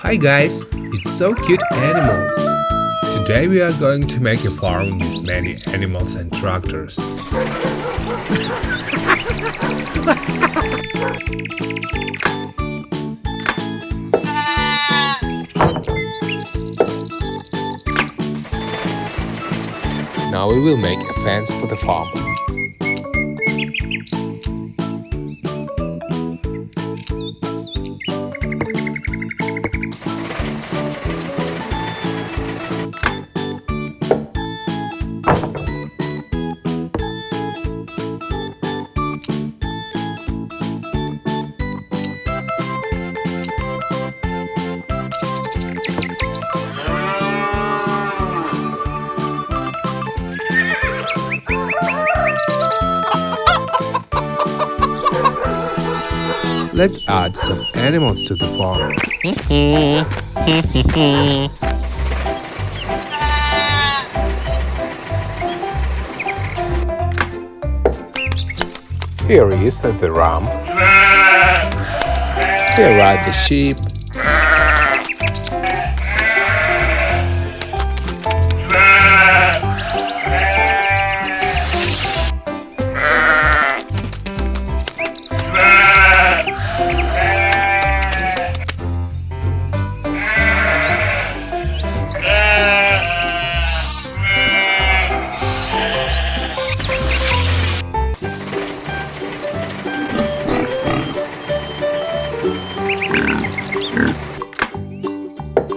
Hi guys, it's so cute animals. Today we are going to make a farm with many animals and tractors. Now we will make a fence for the farm. Let's add some animals to the farm. Here is the ram. Here are the sheep.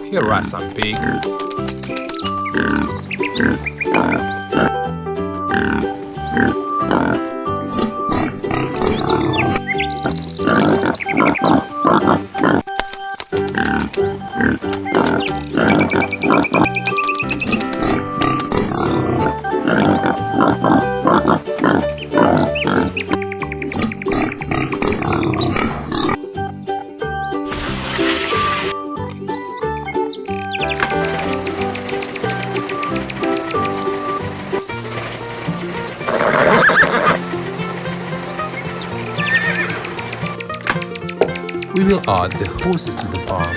Here are some pigs. We will add the horses to the farm.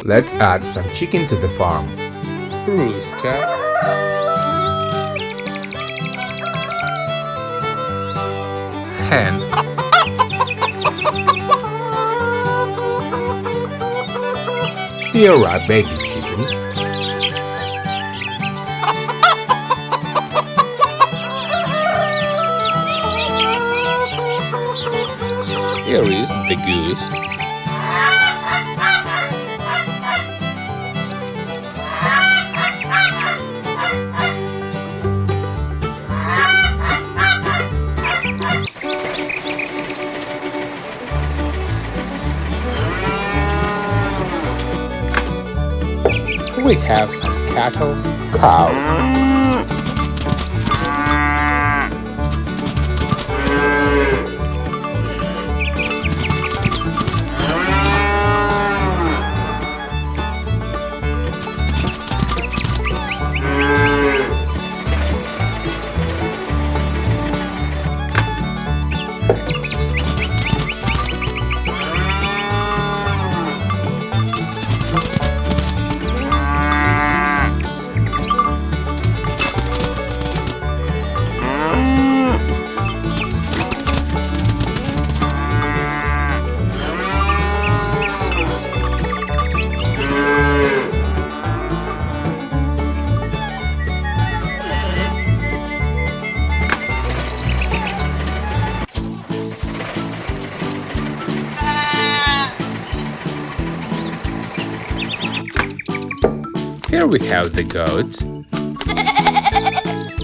Let's add some chicken to the farm. Rooster. Hen. Here are baby chickens. Here is the goose. We have some cattle, cow. Here we have the goats. We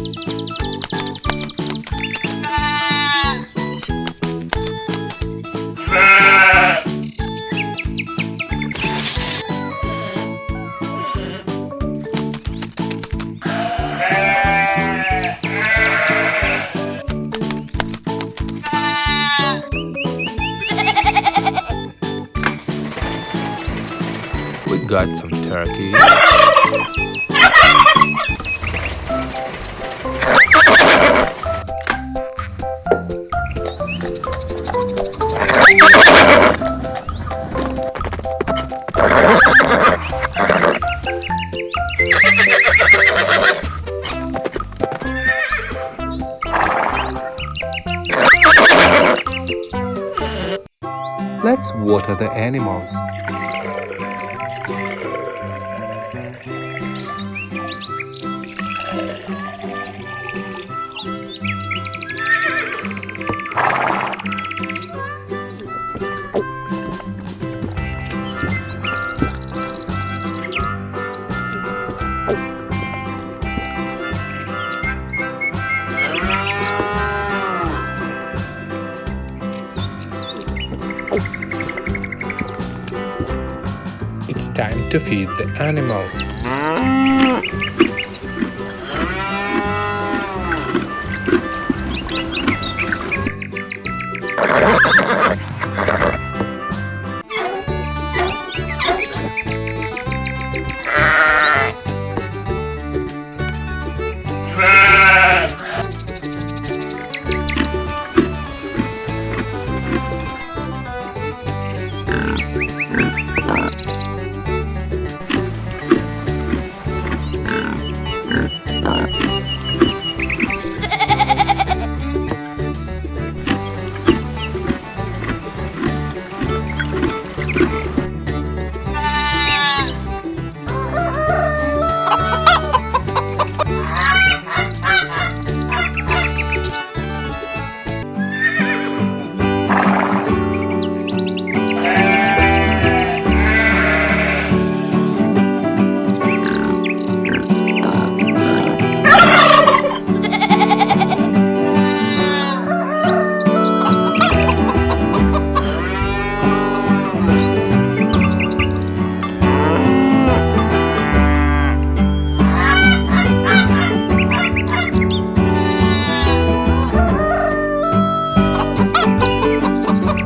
got some turkey. Let's water the animals. It's time to feed the animals.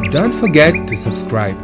Don't forget to subscribe.